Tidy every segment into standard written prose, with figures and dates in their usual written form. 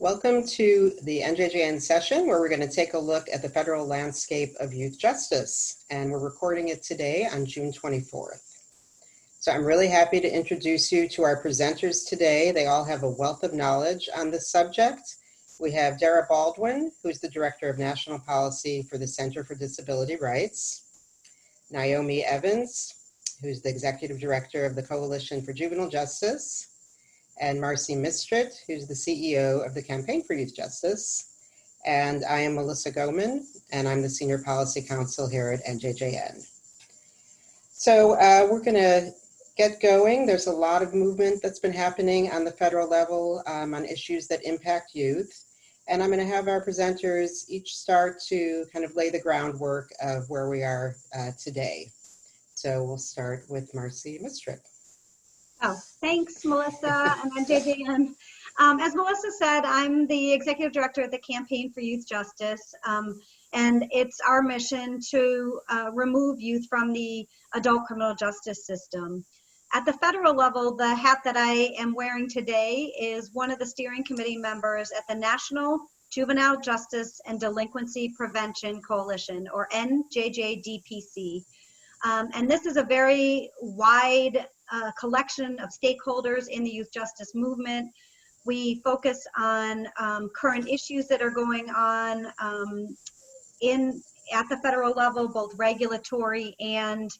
Welcome to the NJJN session where we're going to take a look at the federal landscape of youth justice, and we're recording it today on June 24th. So I'm really happy to introduce you to our presenters today. They all have a wealth of knowledge on this subject. We have Dara Baldwin, who's the Director of National Policy for the Center for Disability Rights, Naomi Evans, who's the Executive Director of the Coalition for Juvenile Justice, and Marcy Mistrit, who's the CEO of the Campaign for Youth Justice. And I am Melissa Goman, and I'm the Senior Policy Counsel here at NJJN. So we're going to get going. There's a lot of movement that's been happening on the federal level on issues that impact youth. And I'm going to have our presenters each start to kind of lay the groundwork of where we are today. So we'll start with Marcy Mistrit. Oh, thanks, Melissa and NJJN. As Melissa said, I'm the Executive Director of the Campaign for Youth Justice, and it's our mission to remove youth from the adult criminal justice system. At the federal level, the hat that I am wearing today is one of the steering committee members at the National Juvenile Justice and Delinquency Prevention Coalition, or NJJDPC. And this is a very wide collection of stakeholders in the youth justice movement. We focus on current issues that are going on at the federal level, both regulatory and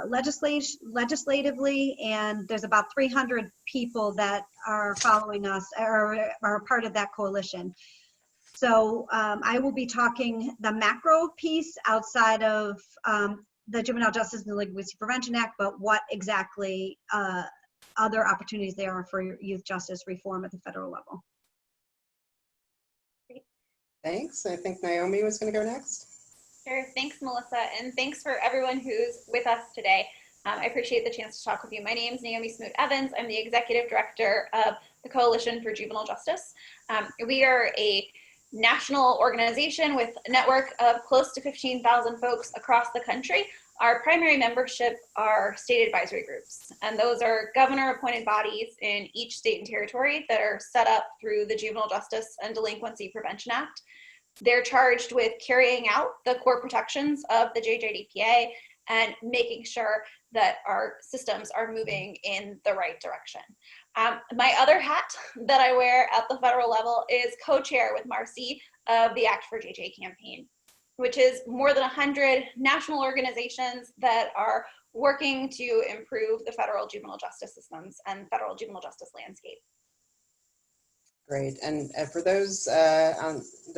legislatively, and there's about 300 people that are following us or are part of that coalition. So I will be talking the macro piece outside of the Juvenile Justice and Delinquency Prevention Act, but what exactly other opportunities there are for youth justice reform at the federal level. Great. Thanks. I think Naomi was going to go next. Sure. Thanks, Melissa, and thanks for everyone who's with us today. I appreciate the chance to talk with you. My name is Naomi Smoot-Evans. I'm the Executive Director of the Coalition for Juvenile Justice. We are a national organization with a network of close to 15,000 folks across the country. Our primary membership are state advisory groups, and those are governor-appointed bodies in each state and territory that are set up through the Juvenile Justice and Delinquency Prevention Act. They're charged with carrying out the core protections of the JJDPA and making sure that our systems are moving in the right direction. My other hat that I wear at the federal level is co-chair with Marcy of the Act for JJ campaign, which is more than 100 national organizations that are working to improve the federal juvenile justice systems and federal juvenile justice landscape. Great. And for those that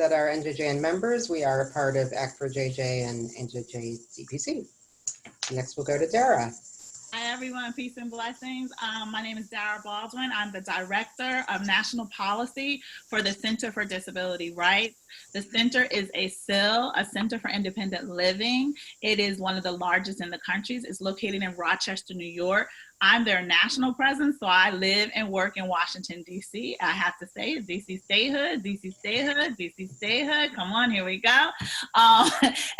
are NJJN members, we are a part of Act for JJ and NJJDPC. Next, we'll go to Dara. Hi, everyone. Peace and blessings. My name is Dara Baldwin. I'm the Director of National Policy for the Center for Disability Rights. The center is a CIL, a Center for Independent Living. It is one of the largest in the country. It's located in Rochester, New York. I'm their national presence, so I live and work in Washington, D.C. I have to say, D.C. statehood, D.C. statehood, D.C. statehood. Come on, here we go.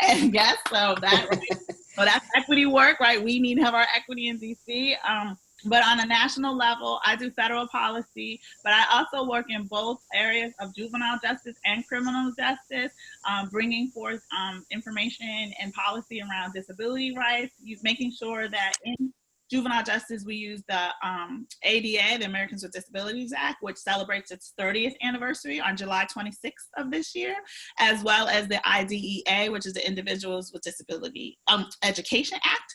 And yes, so that's equity work, right? We need to have our equity in D.C. But on a national level, I do federal policy, but I also work in both areas of juvenile justice and criminal justice, bringing forth information and policy around disability rights, making sure that in juvenile justice, we use the ADA, the Americans with Disabilities Act, which celebrates its 30th anniversary on July 26th of this year, as well as the IDEA, which is the Individuals with Disability Education Act.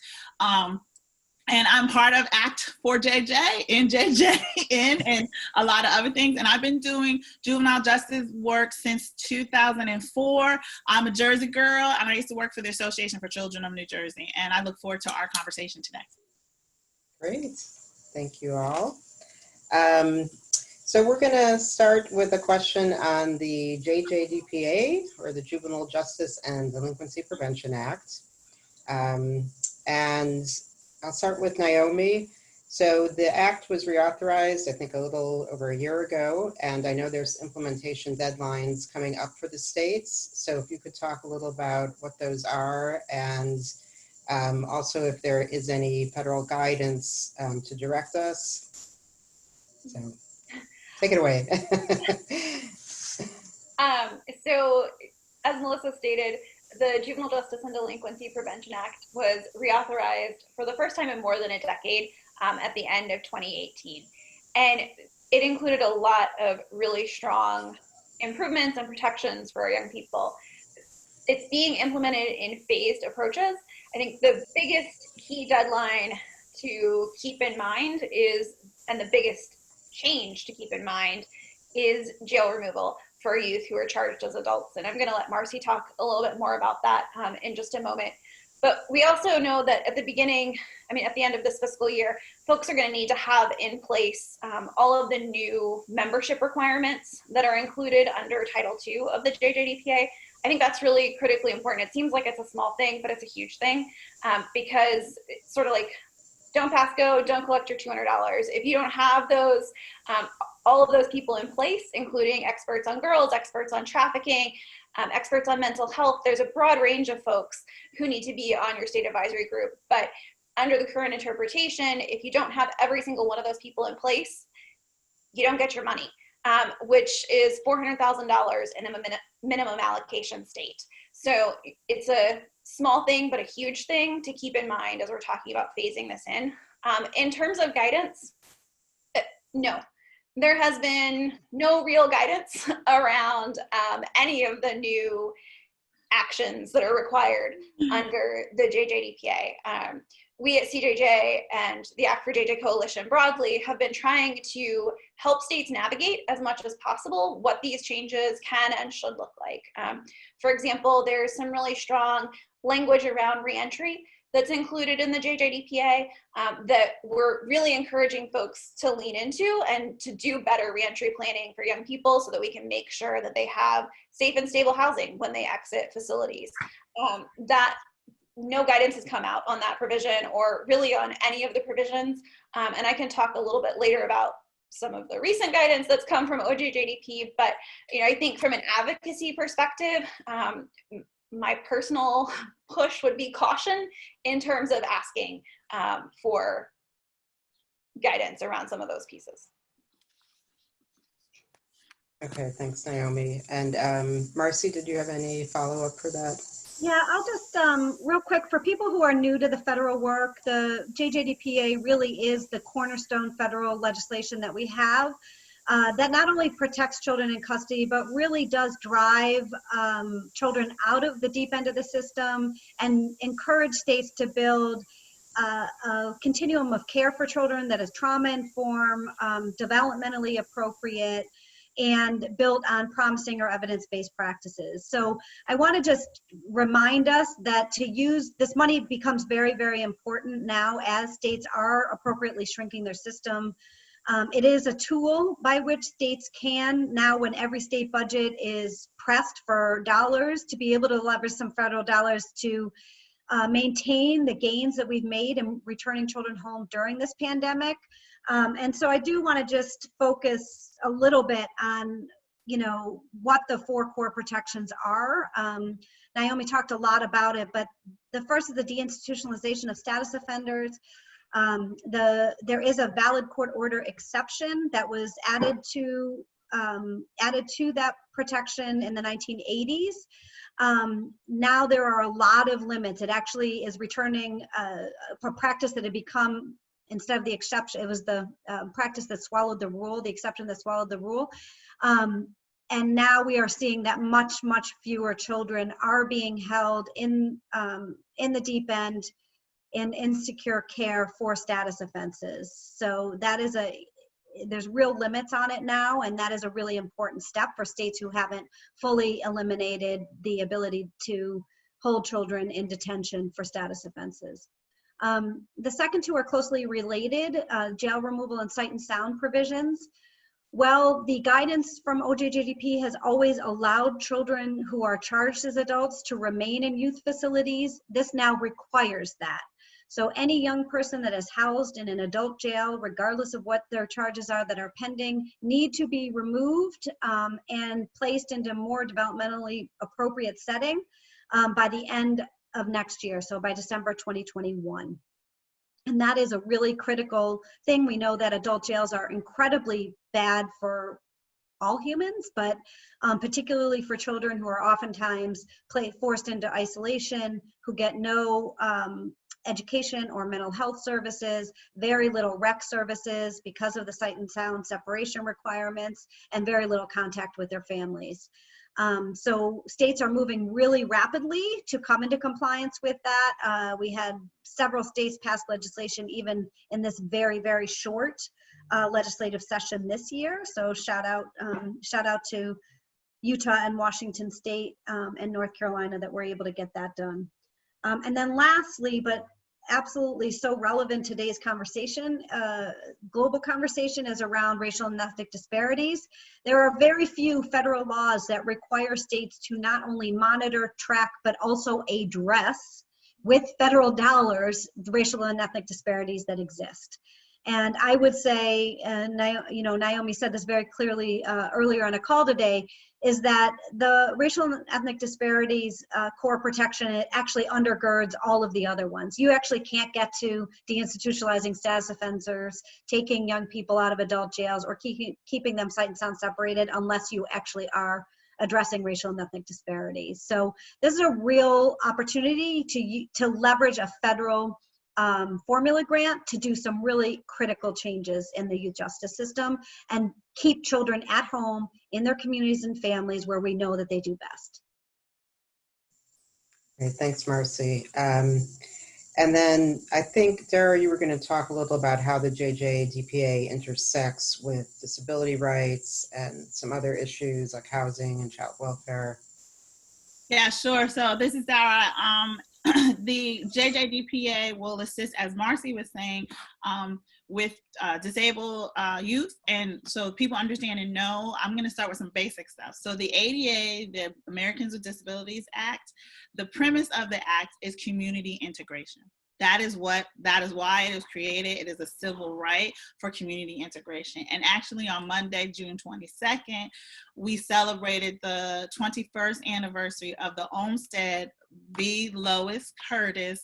And I'm part of Act for JJ, NJJN, and a lot of other things. And I've been doing juvenile justice work since 2004. I'm a Jersey girl, and I used to work for the Association for Children of New Jersey. And I look forward to our conversation today. Great. Thank you all. So we're going to start with a question on the JJDPA, or the Juvenile Justice and Delinquency Prevention Act. And I'll start with Naomi. So the act was reauthorized, I think, a little over a year ago, and I know there's implementation deadlines coming up for the states. So if you could talk a little about what those are, and also if there is any federal guidance to direct us. So. Take it away. So, as Melissa stated, the Juvenile Justice and Delinquency Prevention Act was reauthorized for the first time in more than a decade at the end of 2018. And it included a lot of really strong improvements and protections for our young people. It's being implemented in phased approaches. I think the biggest key deadline to keep in mind is, and the biggest change to keep in mind, is jail removal for youth who are charged as adults. And I'm going to let Marcy talk a little bit more about that in just a moment. But we also know that at the beginning, at the end of this fiscal year, folks are going to need to have in place all of the new membership requirements that are included under Title II of the JJDPA. I think that's really critically important. It seems like it's a small thing, but it's a huge thing because it's sort of like, don't pass go, don't collect your $200. If you don't have those, all of those people in place, including experts on girls, experts on trafficking, experts on mental health, there's a broad range of folks who need to be on your state advisory group. But under the current interpretation, if you don't have every single one of those people in place, you don't get your money, which is $400,000 in a minimum allocation state. So it's a small thing, but a huge thing to keep in mind as we're talking about phasing this in. In terms of guidance, no. There has been no real guidance around any of the new actions that are required under the JJDPA. We at CJJ and the Act for JJ Coalition broadly have been trying to help states navigate as much as possible what these changes can and should look like. For example, there's some really strong language around reentry that's included in the JJDPA that we're really encouraging folks to lean into and to do better reentry planning for young people so that we can make sure that they have safe and stable housing when they exit facilities. That no guidance has come out on that provision or really on any of the provisions. And I can talk a little bit later about some of the recent guidance that's come from OJJDP, but I think from an advocacy perspective, my personal push would be caution in terms of asking for guidance around some of those pieces. Okay, thanks, Naomi. And Marcy, did you have any follow-up for that? Yeah, I'll just real quick, for people who are new to the federal work, the JJDPA really is the cornerstone federal legislation that we have that not only protects children in custody, but really does drive children out of the deep end of the system and encourage states to build a continuum of care for children that is trauma-informed, developmentally appropriate, and built on promising or evidence-based practices. So I want to just remind us that to use this money becomes very, very important now as states are appropriately shrinking their system. It is a tool by which states can now, when every state budget is pressed for dollars, to be able to leverage some federal dollars to maintain the gains that we've made in returning children home during this pandemic. And so I do want to just focus a little bit on, what the 4 core protections are. Naomi talked a lot about it, but the first is the deinstitutionalization of status offenders. There is a valid court order exception that was added to that protection in the 1980s. Now there are a lot of limits. It actually is returning a practice that had become, instead of the exception, it was the practice that swallowed the rule, the exception that swallowed the rule. And now we are seeing that much, much fewer children are being held in the deep end in insecure care for status offenses. So that is there's real limits on it now, and that is a really important step for states who haven't fully eliminated the ability to hold children in detention for status offenses. The second 2 are closely related, jail removal and sight and sound provisions. Well, the guidance from OJJDP has always allowed children who are charged as adults to remain in youth facilities. This now requires that. So any young person that is housed in an adult jail, regardless of what their charges are that are pending, need to be removed and placed into more developmentally appropriate setting by the end of next year, so by December 2021. And that is a really critical thing. We know that adult jails are incredibly bad for all humans, but particularly for children who are oftentimes forced into isolation, who get no education or mental health services, very little rec services because of the sight and sound separation requirements, and very little contact with their families. So states are moving really rapidly to come into compliance with that. We had several states pass legislation even in this very, very short legislative session this year. So shout out to Utah and Washington State and North Carolina that were able to get that done. And then lastly, but absolutely so relevant to today's conversation, global conversation, is around racial and ethnic disparities. There are very few federal laws that require states to not only monitor, track, but also address with federal dollars the racial and ethnic disparities that exist. And I would say, and Naomi said this very clearly earlier on a call today, is that the racial and ethnic disparities core protection, it actually undergirds all of the other ones. You actually can't get to deinstitutionalizing status offenders, taking young people out of adult jails, or keeping them sight and sound separated unless you actually are addressing racial and ethnic disparities. So this is a real opportunity to leverage a federal formula grant to do some really critical changes in the youth justice system and keep children at home in their communities and families where we know that they do best. Great, thanks, Marcy. And then I think, Dara, you were going to talk a little about how the JJDPA intersects with disability rights and some other issues like housing and child welfare. Yeah, sure. So this is Dara. The JJDPA will assist, as Marcy was saying, with disabled youth. And so people understand and know, I'm going to start with some basic stuff. So the ADA, the Americans with Disabilities Act, the premise of the act is community integration. That is why it was created. It is a civil right for community integration. And actually on Monday, June 22nd, we celebrated the 21st anniversary of the Olmstead v. Lois Curtis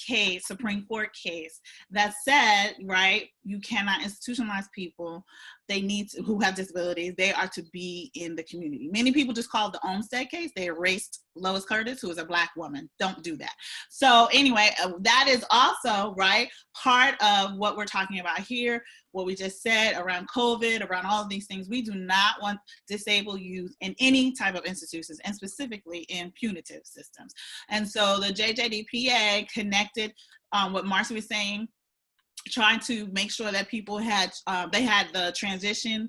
case, Supreme Court case, that said, right, you cannot institutionalize people. They need to, who have disabilities, they are to be in the community. Many people just called the Olmstead case, they erased Lois Curtis, who is a Black woman. Don't do that. So anyway, that is also, right, part of what we're talking about here, what we just said around COVID, around all of these things. We do not want disabled youth in any type of institutions, and specifically in punitive systems. And so the JJDPA connected what Marcy was saying, trying to make sure that people had, they had the transition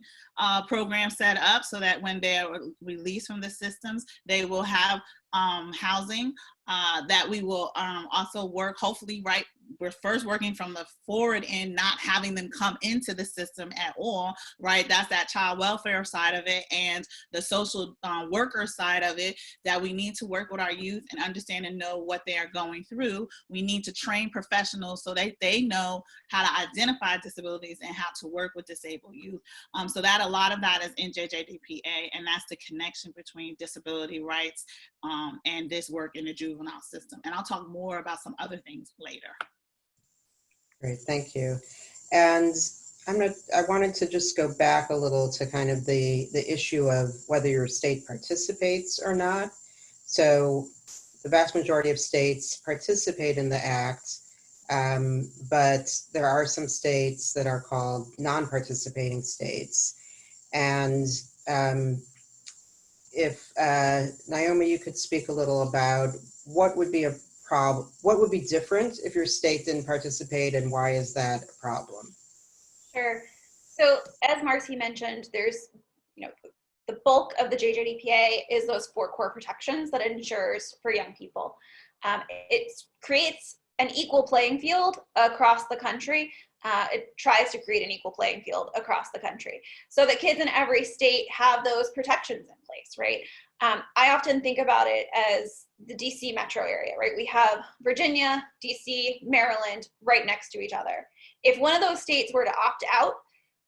program set up so that when they are released from the systems, they will have housing, that we will also work, hopefully, right, we're first working from the forward end, not having them come into the system at all, right? That's that child welfare side of it, and the social worker side of it, that we need to work with our youth and understand and know what they are going through. We need to train professionals so that they know how to identify disabilities and how to work with disabled youth. So that a lot of that is in JJDPA, and that's the connection between disability rights and this work in the juvenile system. And I'll talk more about some other things later. Great, thank you. And I wanted to just go back a little to kind of the issue of whether your state participates or not. So the vast majority of states participate in the act, but there are some states that are called non-participating states. And if Naomi, you could speak a little about what would be a problem, what would be different if your state didn't participate, and why is that a problem? Sure. So as Marcy mentioned, there's, the bulk of the JJDPA is those 4 core protections that it ensures for young people. It creates an equal playing field across the country. It tries to create an equal playing field across the country so that kids in every state have those protections in place, right? I often think about it as the DC metro area, right? We have Virginia, DC, Maryland right next to each other. If one of those states were to opt out,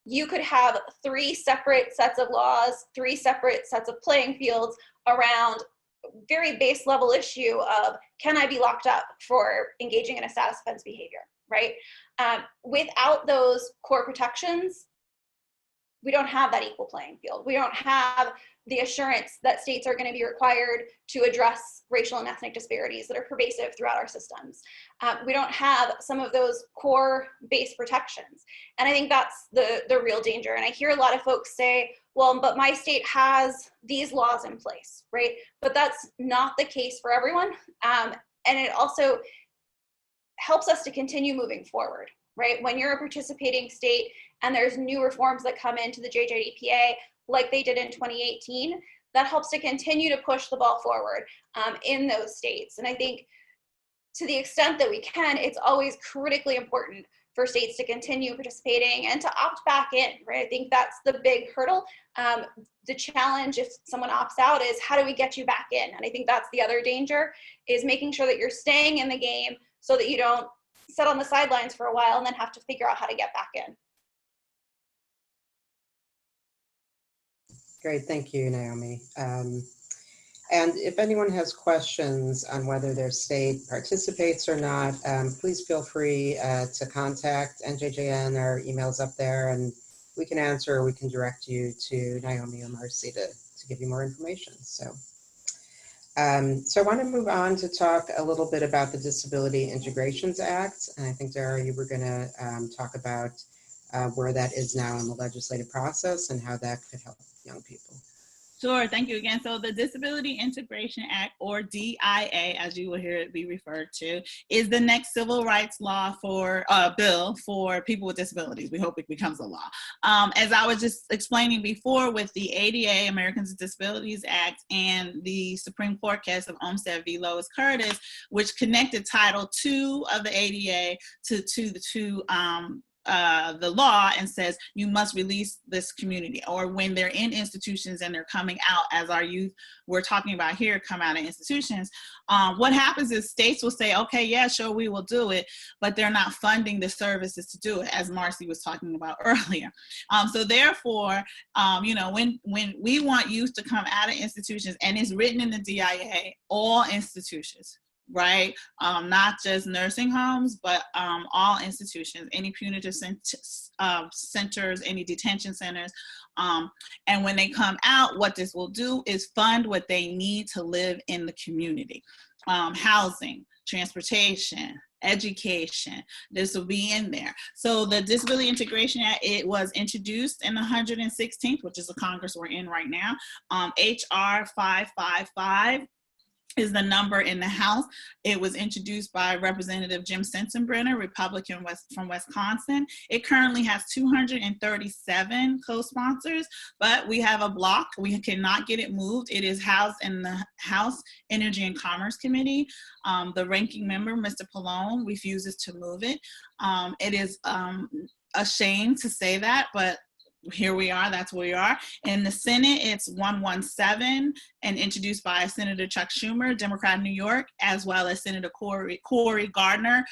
you could have 3 separate sets of laws, 3 separate sets of playing fields around very base level issue of, can I be locked up for engaging in a status offense behavior, right? Without those core protections, we don't have that equal playing field. We don't have the assurance that states are going to be required to address racial and ethnic disparities that are pervasive throughout our systems. We don't have some of those core base protections. And I think that's the real danger. And I hear a lot of folks say, well, but my state has these laws in place, right? But that's not the case for everyone. And it also helps us to continue moving forward, right? When you're a participating state and there's new reforms that come into the JJDPA, like they did in 2018, that helps to continue to push the ball forward in those states. And I think to the extent that we can, it's always critically important for states to continue participating and to opt back in, right? I think that's the big hurdle. The challenge if someone opts out is how do we get you back in? And I think that's the other danger, is making sure that you're staying in the game so that you don't sit on the sidelines for a while and then have to figure out how to get back in. Great, thank you, Naomi. And if anyone has questions on whether their state participates or not, please feel free to contact NJJN. Our email's up there, and we can answer or we can direct you to Naomi or Marcy to give you more information. So I want to move on to talk a little bit about the Disability Integrations Act. And I think, Dara, you were going to talk about where that is now in the legislative process and how that could help young people. Sure, thank you again. So the Disability Integration Act, or DIA, as you will hear it be referred to, is the next civil rights law for bill for people with disabilities. We hope it becomes a law. As I was just explaining before, with the ADA, Americans with Disabilities Act, and the Supreme Court case of Olmstead v. Lois Curtis, which connected Title II of the ADA to the law and says you must release this community, or when they're in institutions and they're coming out, as our youth we're talking about here come out of institutions, what happens is states will say, okay, yeah, sure, we will do it, but they're not funding the services to do it, as Marcy was talking about earlier. So therefore, when we want youth to come out of institutions, and it's written in the DIA, all institutions, right? Not just nursing homes, but all institutions, any punitive centers, any detention centers. And when they come out, what this will do is fund what they need to live in the community. Housing, transportation, education, this will be in there. So the Disability Integration Act, it was introduced in the 116th, which is the Congress we're in right now. HR 555 is the number in the House. It was introduced by Representative Jim Sensenbrenner, Republican from Wisconsin. It currently has 237 co-sponsors, but we have a block. We cannot get it moved. It is housed in the House Energy and Commerce Committee. The ranking member, Mr. Pallone, refuses to move it. It is a shame to say that, but here we are, that's where we are. In the Senate, it's 117 and introduced by Senator Chuck Schumer, Democrat of New York, as well as Senator Cory Gardner,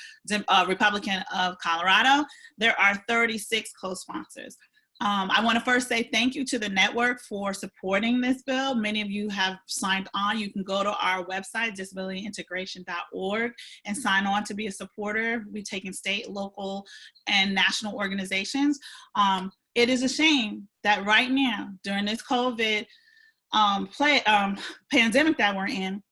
Republican of Colorado. There are 36 co-sponsors. I want to first say thank you to the network for supporting this bill. Many of you have signed on. You can go to our website, disabilityintegration.org, and sign on to be a supporter. We're taking state, local, and national organizations. It is a shame that right now, during this COVID pandemic that we're in,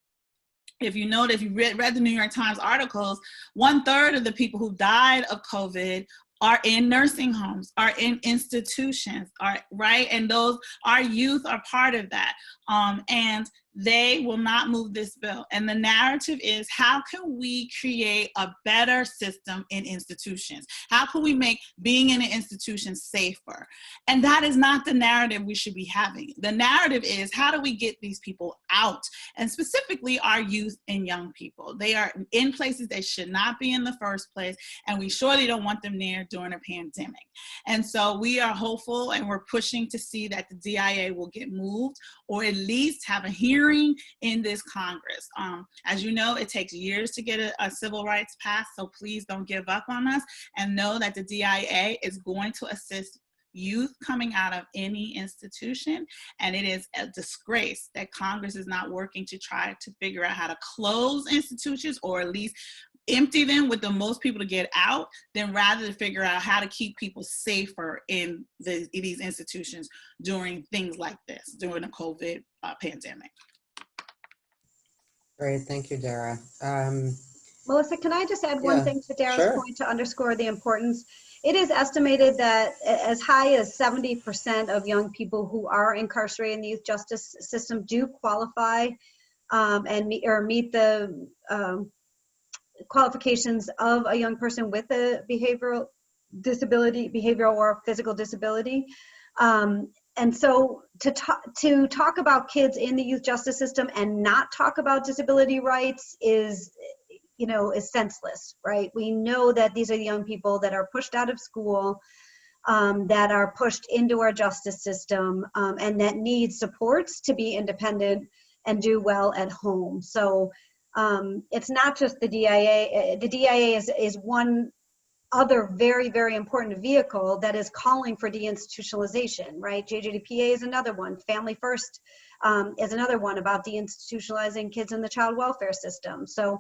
if you know, if you read the New York Times articles, 1/3 of the people who died of COVID are in nursing homes, are in institutions, right? And our youth are part of that. And they will not move this bill. And the narrative is, how can we create a better system in institutions? How can we make being in an institution safer? And that is not the narrative we should be having. The narrative is, how do we get these people out? And specifically our youth and young people. They are in places they should not be in the first place, and we surely don't want them there during a pandemic. And so we are hopeful, and we're pushing to see that the DIA will get moved, or at least have a hearing in this Congress. As you know, it takes years to get a civil rights passed, so please don't give up on us, and know that the DIA is going to assist youth coming out of any institution. And it is a disgrace that Congress is not working to try to figure out how to close institutions, or at least empty them with the most people to get out, than rather to figure out how to keep people safer in these institutions during things like this, during the COVID pandemic. Great, thank you, Dara. Melissa, can I just add one thing to Dara's sure. point to underscore the importance? It is estimated that as high as 70% of young people who are incarcerated in the youth justice system do qualify and meet the qualifications of a young person with a behavioral or physical disability. And so to talk about kids in the youth justice system and not talk about disability rights is senseless, right? We know that these are young people that are pushed out of school, that are pushed into our justice system, and that need supports to be independent and do well at home. So it's not just the DIA. The DIA is one other very, very important vehicle that is calling for deinstitutionalization, right? JJDPA is another one. Family First is another one about deinstitutionalizing kids in the child welfare system. So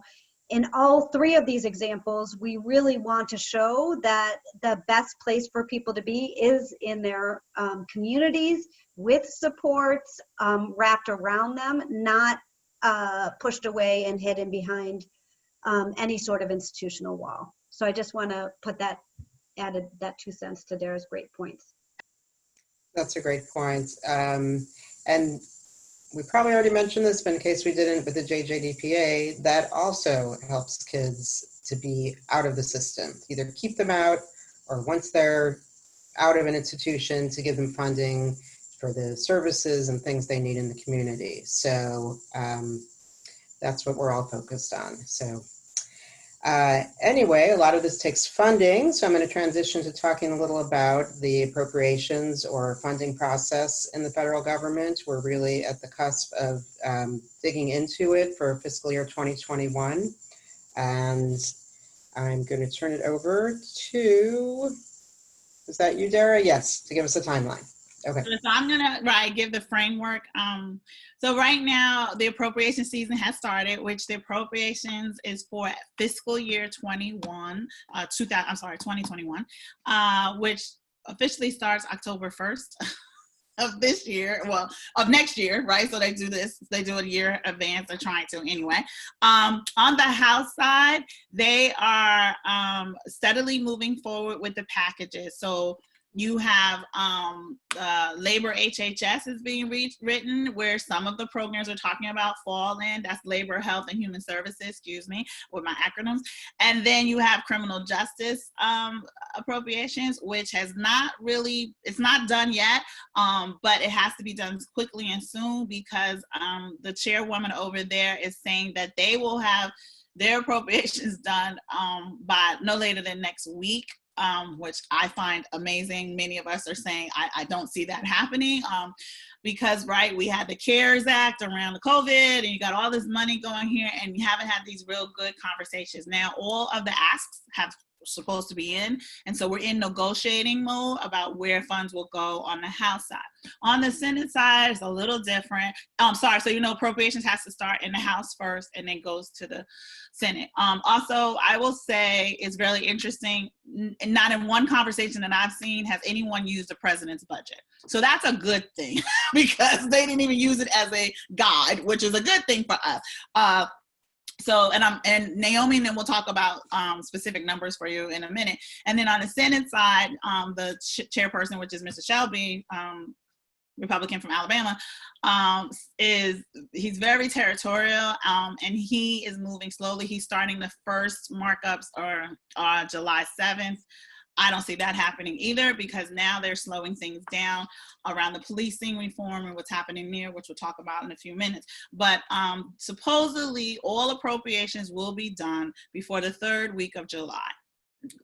in all three of these examples, we really want to show that the best place for people to be is in their communities with supports wrapped around them, not pushed away and hidden behind any sort of institutional wall. So I just want to added that 2 cents to Dara's great points. That's a great point. And we probably already mentioned this, but in case we didn't, with the JJDPA, that also helps kids to be out of the system, either keep them out or once they're out of an institution to give them funding for the services and things they need in the community. So that's what we're all focused on. So anyway, a lot of this takes funding, so I'm going to transition to talking a little about the appropriations or funding process in the federal government. We're really at the cusp of digging into it for fiscal year 2021, and I'm going to turn it over to, is that you, Dara? Yes, to give us a timeline. Okay. So I'm gonna give the framework. So right now the appropriation season has started, which the appropriations is for fiscal year 2021, which officially starts October 1st of this year, well, of next year, right? So they do a year advance, they're trying to anyway. On the House side, they are steadily moving forward with the packages. So you have labor HHS is being written, where some of the programs we're talking about fall in. That's labor, health, and human services, excuse me, with my acronyms. And then you have criminal justice appropriations, which has not really, it's not done yet, but it has to be done quickly and soon, because the chairwoman over there is saying that they will have their appropriations done by no later than next week. Which I find amazing. Many of us are saying, I don't see that happening because, right, we had the CARES Act around the COVID and you got all this money going here and you haven't had these real good conversations. Now, all of the asks have supposed to be in, and so we're in negotiating mode about where funds will go on the House side. On the Senate side, it's a little different. So appropriations has to start in the House first and then goes to the Senate. Also, I will say it's really interesting, not in one conversation that I've seen has anyone used the president's budget. So that's a good thing because they didn't even use it as a guide, which is a good thing for us. So, and Naomi, and then we'll talk about specific numbers for you in a minute. And then on the Senate side, the chairperson, which is Mr. Shelby, Republican from Alabama, he's very territorial, and he is moving slowly. He's starting the first markups on July 7th. I don't see that happening either, because now they're slowing things down around the policing reform and what's happening there, which we'll talk about in a few minutes. But supposedly all appropriations will be done before the third week of July.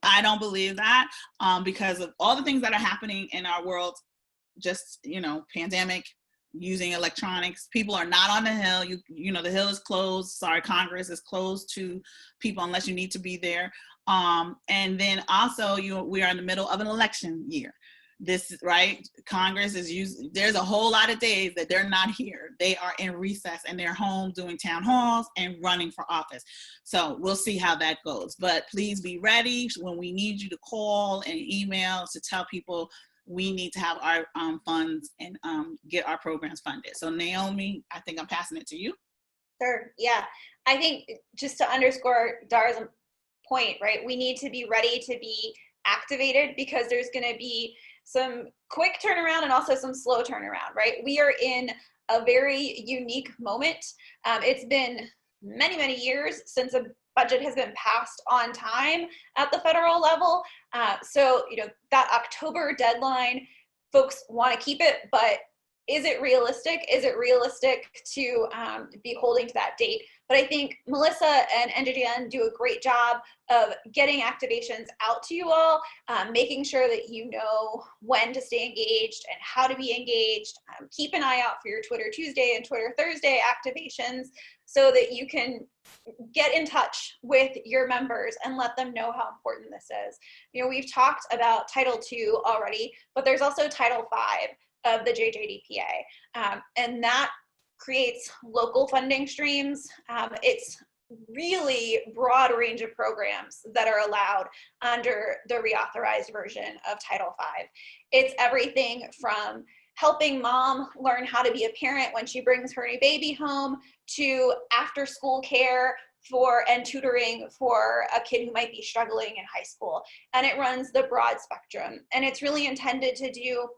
I don't believe that because of all the things that are happening in our world, just, pandemic, using electronics. People are not on the Hill. The Hill is closed. Sorry, Congress is closed to people unless you need to be there. And then also we are in the middle of an election year. this, right? Congress is using, there's a whole lot of days that they're not here. They are in recess and they're home doing town halls and running for office. So we'll see how that goes. But please be ready when we need you to call and email to tell people we need to have our funds and get our programs funded. So Naomi, I think I'm passing it to you. Sure, yeah. I think just to underscore Dara's point, right? We need to be ready to be activated because there's gonna be some quick turnaround and also some slow turnaround, right? We are in a very unique moment. It's been many, many years since a budget has been passed on time at the federal level. So, you know, that October deadline, folks want to keep it, but is it realistic? Is it realistic to be holding to that date? But I think Melissa and NJJN do a great job of getting activations out to you all, making sure that you know when to stay engaged and how to be engaged. Keep an eye out for your Twitter Tuesday and Twitter Thursday activations so that you can get in touch with your members and let them know how important this is. You know, we've talked about Title II already, but there's also Title V of the JJDPA, and that creates local funding streams. It's really broad range of programs that are allowed under the reauthorized version of Title V. It's everything from helping mom learn how to be a parent when she brings her new baby home to after school care for and tutoring for a kid who might be struggling in high school. And it runs the broad spectrum. And it's really intended to do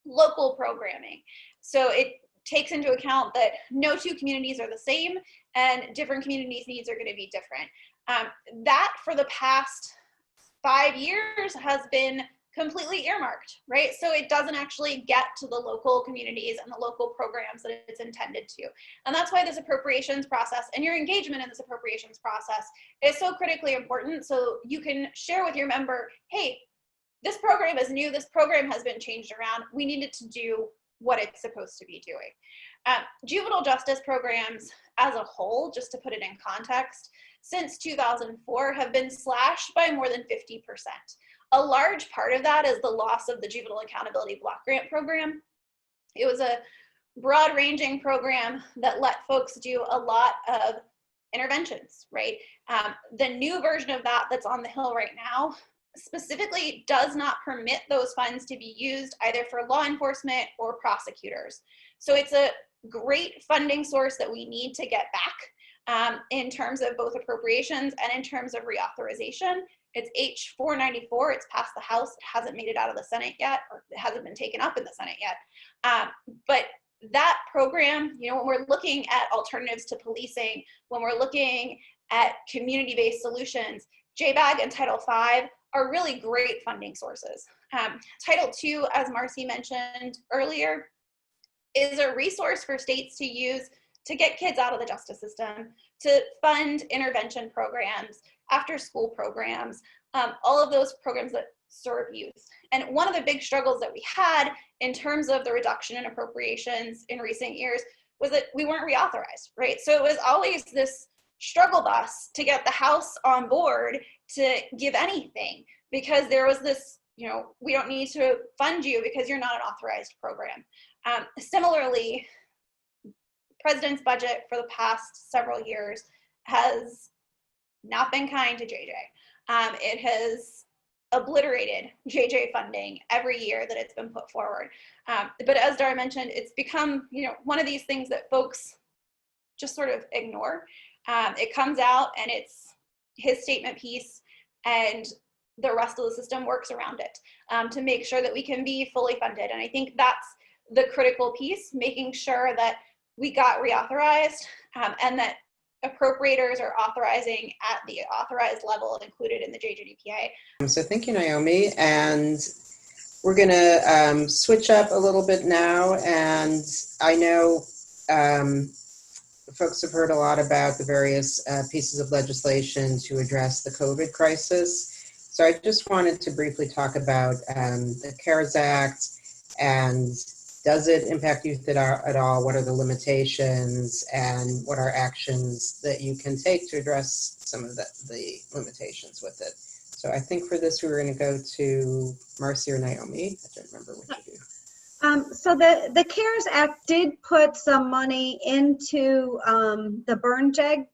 local programming. So it takes into account that no two communities are the same and different communities' needs are going to be different. That for the past 5 years has been completely earmarked, right? So it doesn't actually get to the local communities and the local programs that it's intended to. And that's why this appropriations process and your engagement in this appropriations process is so critically important. So you can share with your member, hey, this program is new, this program has been changed around, we need it to do what it's supposed to be doing. Juvenile justice programs as a whole, just to put it in context, since 2004 have been slashed by more than 50%. A large part of that is the loss of the Juvenile Accountability Block Grant Program. It was a broad-ranging program that let folks do a lot of interventions, right? The new version of that that's on the Hill right now specifically does not permit those funds to be used either for law enforcement or prosecutors. So it's a great funding source that we need to get back in terms of both appropriations and in terms of reauthorization. It's H494, it's passed the House, it hasn't made it out of the Senate yet, or it hasn't been taken up in the Senate yet. But that program, you know, when we're looking at alternatives to policing, when we're looking at community-based solutions, JBAG and Title V are really great funding sources. Title II, as Marcy mentioned earlier, is a resource for states to use to get kids out of the justice system, to fund intervention programs, after school programs, all of those programs that serve youth. And one of the big struggles that we had in terms of the reduction in appropriations in recent years was that we weren't reauthorized, right? So it was always this struggle bus to get the House on board to give anything, because there was this, you know, we don't need to fund you because you're not an authorized program. Similarly, President's budget for the past several years has not been kind to JJ. It has obliterated JJ funding every year that it's been put forward. But as Dara mentioned, it's become, you know, one of these things that folks just sort of ignore. It comes out and it's his statement piece, and the rest of the system works around it to make sure that we can be fully funded. And I think that's the critical piece, making sure that we got reauthorized and that appropriators are authorizing at the authorized level included in the JJDPA. So thank you, Naomi. And we're going to switch up a little bit now. And I know folks have heard a lot about the various pieces of legislation to address the COVID crisis. So I just wanted to briefly talk about the CARES Act, and does it impact youth at all? What are the limitations, and what are actions that you can take to address some of the limitations with it? So I think for this, we were going to go to Marcy or Naomi. I don't remember which of you. So the CARES Act did put some money into the burn jag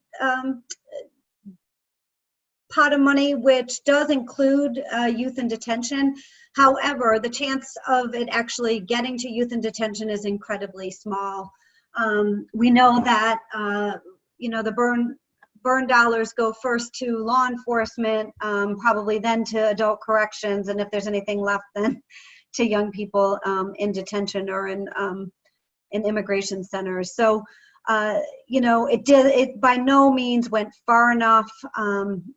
pot of money, which does include youth in detention. However, the chance of it actually getting to youth in detention is incredibly small. We know that the burn dollars go first to law enforcement, probably then to adult corrections, and if there's anything left, then to young people in detention or in immigration centers. So, it by no means went far enough.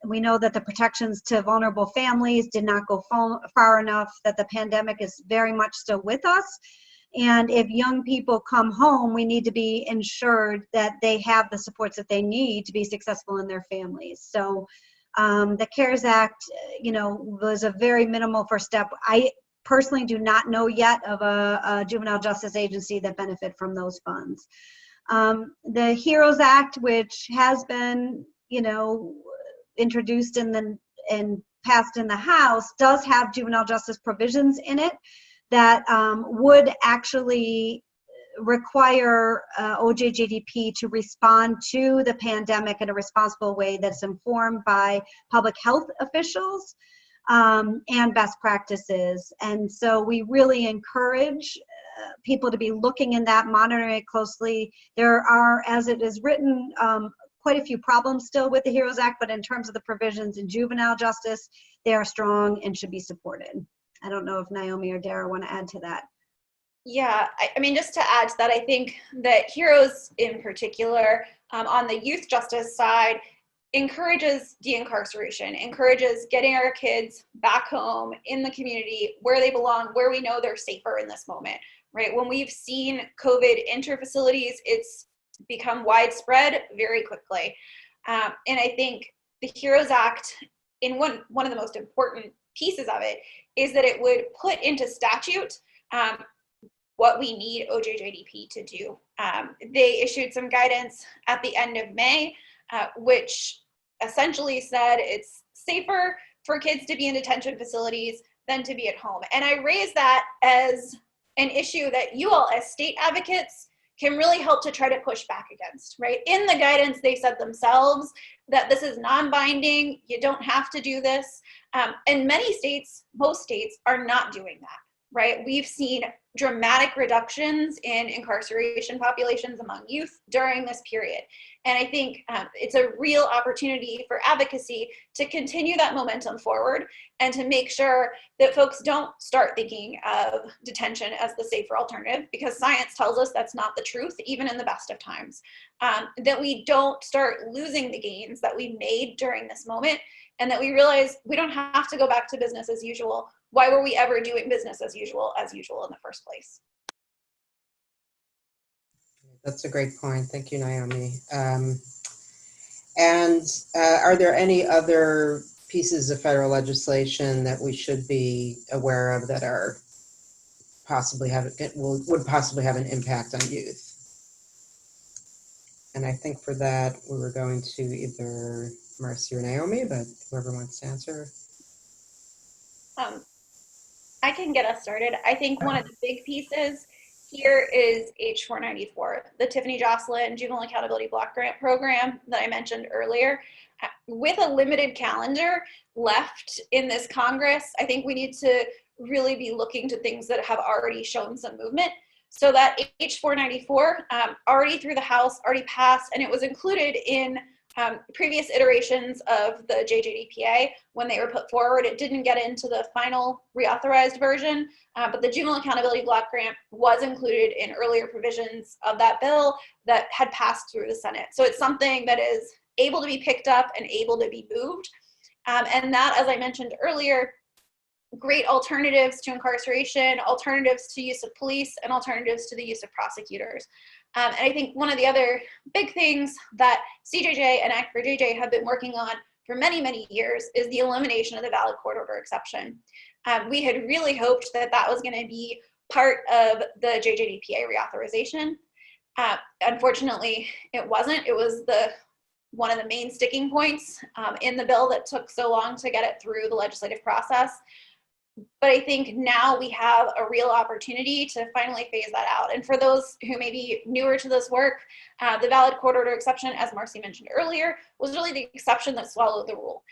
We know that the protections to vulnerable families did not go far enough, that the pandemic is very much still with us. And if young people come home, we need to be ensured that they have the supports that they need to be successful in their families. So the CARES Act, was a very minimal first step. I personally do not know yet of a juvenile justice agency that benefit from those funds. The HEROES Act, which has been, introduced and passed in the House, does have juvenile justice provisions in it that would actually require OJJDP to respond to the pandemic in a responsible way that's informed by public health officials and best practices. And so we really encourage people to be looking in that, monitoring it closely. There are, as it is written, quite a few problems still with the HEROES Act, but in terms of the provisions in juvenile justice, they are strong and should be supported. I don't know if Naomi or Dara want to add to that. Yeah, I mean, just to add to that, I think that HEROES in particular, on the youth justice side, encourages de-incarceration, encourages getting our kids back home in the community where they belong, where we know they're safer in this moment, right? When we've seen COVID enter facilities, it's become widespread very quickly. And I think the HEROES Act, in one of the most important pieces of it, is that it would put into statute what we need OJJDP to do. They issued some guidance at the end of May, which essentially said it's safer for kids to be in detention facilities than to be at home. And I raise that as an issue that you all as state advocates can really help to try to push back against, right? In the guidance, they said themselves that this is non-binding, you don't have to do this. And many states, most states, are not doing that, right? We've seen dramatic reductions in incarceration populations among youth during this period. And I think it's a real opportunity for advocacy to continue that momentum forward and to make sure that folks don't start thinking of detention as the safer alternative, because science tells us that's not the truth, even in the best of times. That we don't start losing the gains that we made during this moment, and that we realize we don't have to go back to business as usual. Why were we ever doing business as usual in the first place? That's a great point. Thank you, Naomi. And are there any other pieces of federal legislation that we should be aware of that are would possibly have an impact on youth? And I think for that, we were going to either Marcy or Naomi, but whoever wants to answer. I can get us started. I think one of the big pieces here is H494, the Tiffany Jocelyn Juvenile Accountability Block Grant Program that I mentioned earlier. With a limited calendar left in this Congress, I think we need to really be looking to things that have already shown some movement. So that H494, already through the House, already passed, and it was included in previous iterations of the JJDPA when they were put forward. It didn't get into the final reauthorized version, but the Juvenile Accountability Block Grant was included in earlier provisions of that bill that had passed through the Senate. So it's something that is able to be picked up and able to be moved. And that, as I mentioned earlier, great alternatives to incarceration, alternatives to use of police, and alternatives to the use of prosecutors. And I think one of the other big things that CJJ and Act for JJ have been working on for many, many years is the elimination of the valid court order exception. We had really hoped that that was going to be part of the JJDPA reauthorization. Unfortunately, it wasn't. It was the one of the main sticking points in the bill that took so long to get it through the legislative process. But I think now we have a real opportunity to finally phase that out. And for those who may be newer to this work, the valid court order exception, as Marcy mentioned earlier, was really the exception that swallowed the rule.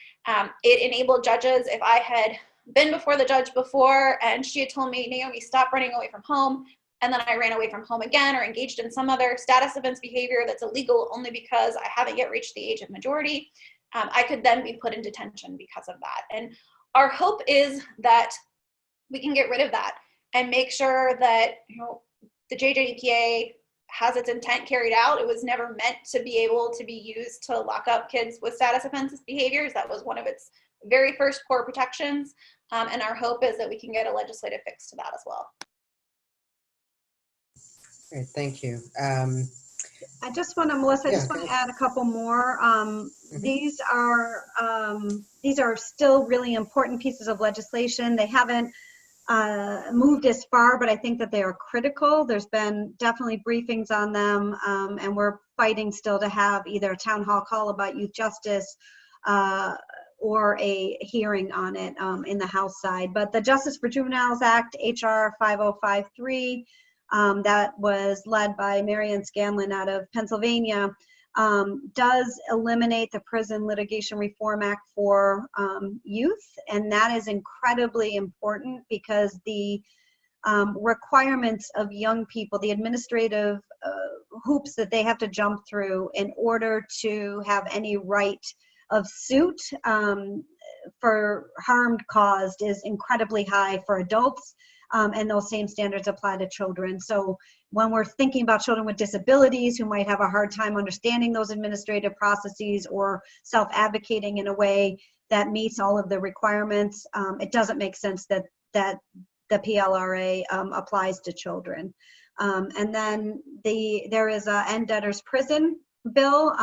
It enabled judges, if I had been before the judge before and she had told me, Naomi, stop running away from home, and then I ran away from home again or engaged in some other status offense behavior that's illegal only because I haven't yet reached the age of majority, I could then be put in detention because of that. And our hope is that we can get rid of that and make sure that, you know, the JJDPA has its intent carried out. It was never meant to be able to be used to lock up kids with status offenses behaviors. That was one of its very first core protections. And our hope is that we can get a legislative fix to that as well. Great, thank you. I just want to, Melissa, I just want to add a couple more. These are still really important pieces of legislation. They haven't moved as far, but I think that they are critical. There's been definitely briefings on them, and we're fighting still to have either a town hall call about youth justice or a hearing on it in the House side. But the Justice for Juveniles Act, HR 5053, that was led by Marian Scanlon out of Pennsylvania, does eliminate the Prison Litigation Reform Act for youth, and that is incredibly important because the requirements of young people, the administrative hoops that they have to jump through in order to have any right of suit for harm caused is incredibly high for adults. And those same standards apply to children. So when we're thinking about children with disabilities who might have a hard time understanding those administrative processes or self-advocating in a way that meets all of the requirements, it doesn't make sense that the PLRA applies to children. And then there is a End Debtors Prison bill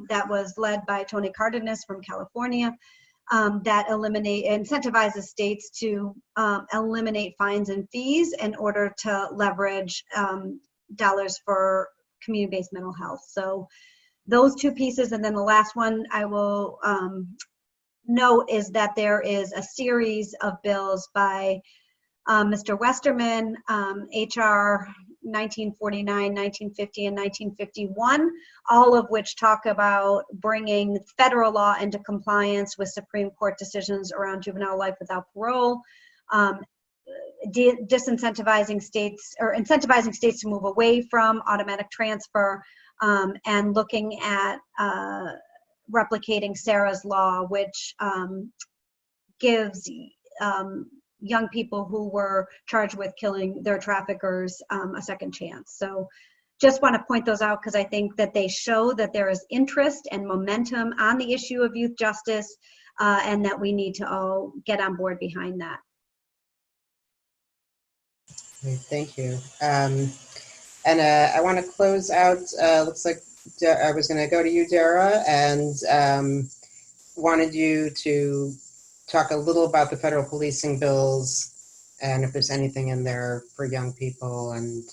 that was led by Tony Cardenas from California. That incentivizes states to eliminate fines and fees in order to leverage dollars for community-based mental health. So those two pieces, and then the last one I will note is that there is a series of bills by Mr. Westerman, HR 1949, 1950, and 1951, all of which talk about bringing federal law into compliance with Supreme Court decisions around juvenile life without parole, disincentivizing states or incentivizing states to move away from automatic transfer, and looking at replicating Sarah's law, which gives young people who were charged with killing their traffickers a second chance. So just want to point those out because I think that they show that there is interest and momentum on the issue of youth justice, and that we need to all get on board behind that. Great, thank you. I want to close out, looks like I was going to go to you, Dara, and wanted you to talk a little about the federal policing bills and if there's anything in there for young people and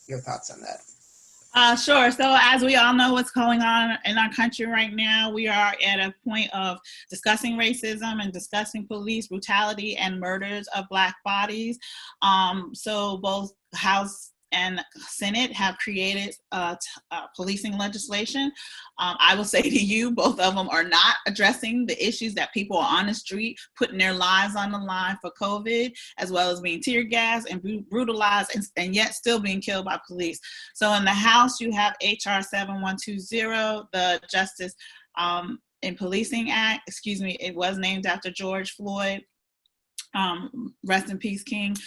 your thoughts on that. Sure. So as we all know what's going on in our country right now, we are at a point of discussing racism and discussing police brutality and murders of Black bodies. So both House and Senate have created policing legislation. I will say to you, both of them are not addressing the issues that people are on the street, putting their lives on the line for COVID, as well as being tear gassed and brutalized and yet still being killed by police. So in the House, you have HR 7120, the Justice in Policing Act, excuse me, it was named after George Floyd. Rest in peace, King.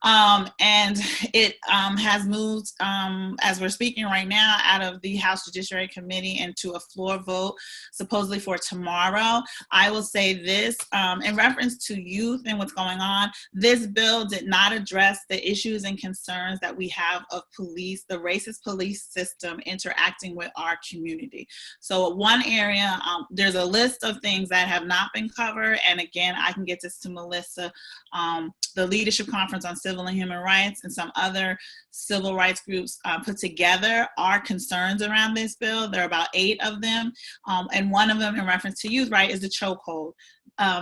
And it has moved, as we're speaking right now, out of the House Judiciary Committee into a floor vote, supposedly for tomorrow. I will say this, in reference to youth and what's going on, this bill did not address the issues and concerns that we have of police, the racist police system interacting with our community. So one area, there's a list of things that have not been covered, and again, I can get this to Melissa the Leadership Conference on Civil and Human Rights and some other civil rights groups put together our concerns around this bill. There are about 8 of them, and one of them in reference to youth, right, is the chokehold.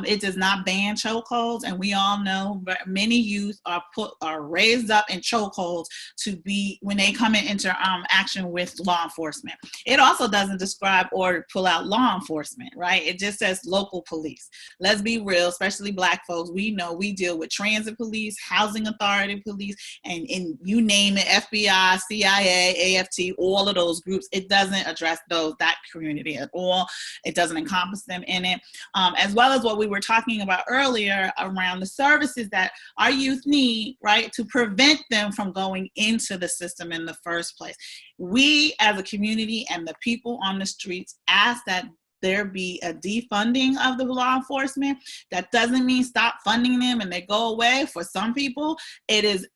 It does not ban chokeholds, and we all know many youth are raised up in chokeholds to be when they come into action with law enforcement. It also doesn't describe or pull out law enforcement, right? It just says local police. Let's be real, especially Black folks. We know we deal with transit police, housing authority police, and you name it, FBI, CIA, AFT, all of those groups. It doesn't address that community at all. It doesn't encompass them in it, as well as what we were talking about earlier around the services that our youth need, right, to prevent them from going into the system in the first place. We as a community and the people on the streets ask that there be a defunding of the law enforcement. That doesn't mean stop funding them and they go away. For some people, it is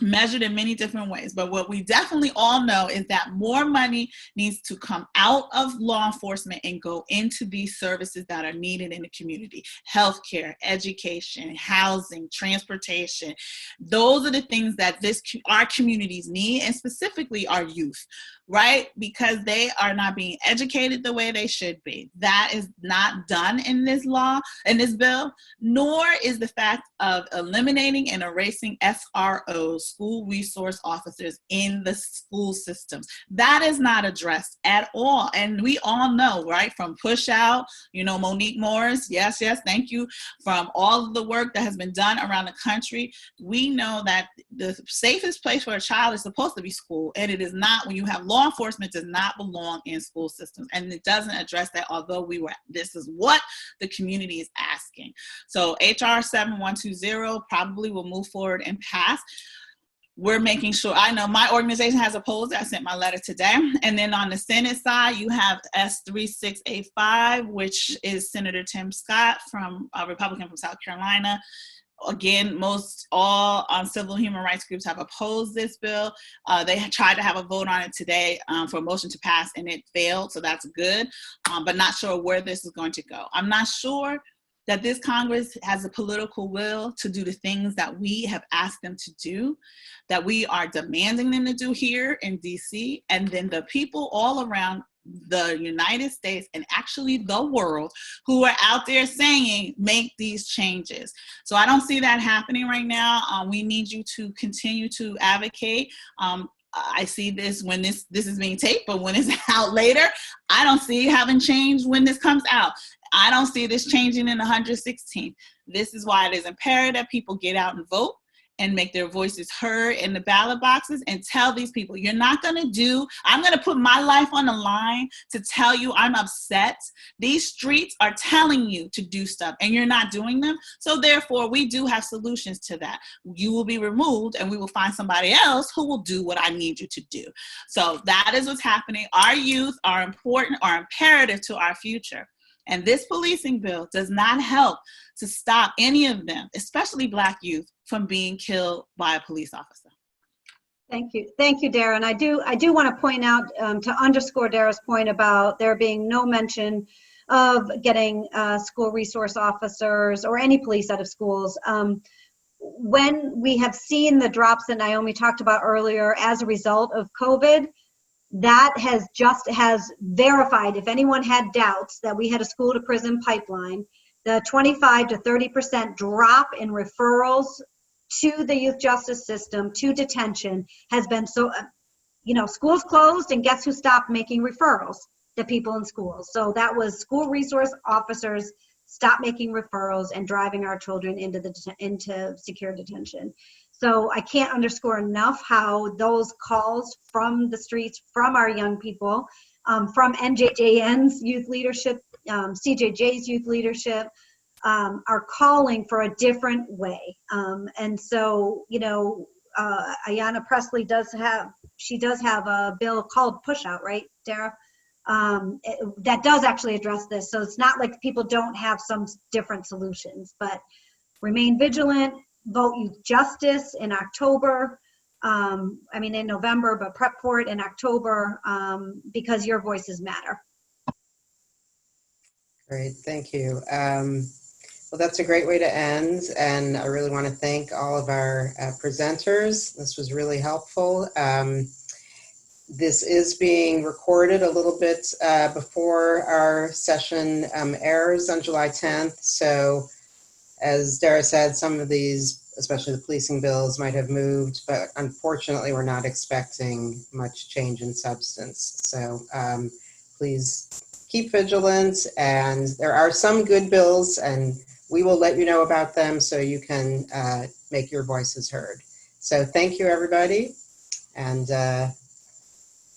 measured in many different ways. But what we definitely all know is that more money needs to come out of law enforcement and go into these services that are needed in the community. Healthcare, education, housing, transportation. Those are the things that our communities need, and specifically our youth, right? Because they are not being educated the way they should be. That is not done in this law, in this bill, nor is the fact of eliminating and erasing SROs, school resource officers, in the school systems. That is not addressed at all. And we all know, right, from Push Out, Monique Morris, yes, thank you, from all of the work that has been done around the country, we know that the safest place for a child is supposed to be school, and it is not. When you have law enforcement, does not belong in school systems, and it doesn't address that, although this is what the community is asking. So HR 7120 probably will move forward and pass. We're making sure, I know my organization has opposed it. I sent my letter today. And then on the Senate side, you have S3685, which is Senator Tim Scott, from a Republican from South Carolina. Again, all civil human rights groups have opposed this bill. They tried to have a vote on it today for a motion to pass, and it failed, so that's good, but not sure where this is going to go. I'm not sure that this Congress has the political will to do the things that we have asked them to do, that we are demanding them to do here in DC, and then the people all around the United States and actually the world who are out there saying, make these changes. So I don't see that happening right now. We need you to continue to advocate. I see this when this is being taped, but when it's out later, I don't see it having changed when this comes out. I don't see this changing in 116th. This is why it is imperative that people get out and vote and make their voices heard in the ballot boxes and tell these people, I'm going to put my life on the line to tell you I'm upset. These streets are telling you to do stuff and you're not doing them. So therefore, we do have solutions to that. You will be removed and we will find somebody else who will do what I need you to do. So that is what's happening. Our youth are important, are imperative to our future. And this policing bill does not help to stop any of them, especially Black youth, from being killed by a police officer. Thank you, Dara. And I do want to point out, to underscore Dara's point about there being no mention of getting school resource officers or any police out of schools. When we have seen the drops that Naomi talked about earlier as a result of COVID, that has verified, if anyone had doubts that we had a school to prison pipeline, the 25 to 30% drop in referrals to the youth justice system, to detention, has been so, schools closed, and guess who stopped making referrals? The people in schools. So that was school resource officers stop making referrals and driving our children into secure detention. So I can't underscore enough how those calls from the streets, from our young people, from NJJN's youth leadership, CJJ's youth leadership, are calling for a different way. And so, Ayanna Pressley does have a bill called Push Out, right, Dara? That does actually address this. So it's not like people don't have some different solutions, but remain vigilant, vote youth justice in October. In November, but prep for it in October, because your voices matter. Great, thank you. Well, that's a great way to end, and I really want to thank all of our presenters. This was really helpful. This is being recorded a little bit before our session airs on July 10th. So as Dara said, some of these, especially the policing bills, might have moved, but unfortunately we're not expecting much change in substance. So please keep vigilant, and there are some good bills, and we will let you know about them so you can make your voices heard. So thank you, everybody, and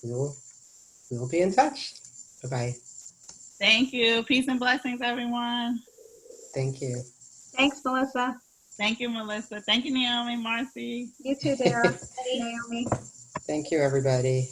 we will be in touch. Bye-bye. Thank you. Peace and blessings, everyone. Thank you. Thanks, Melissa. Thank you, Melissa. Thank you, Naomi, Marcy. You too, Dara. Naomi. Thank you, everybody.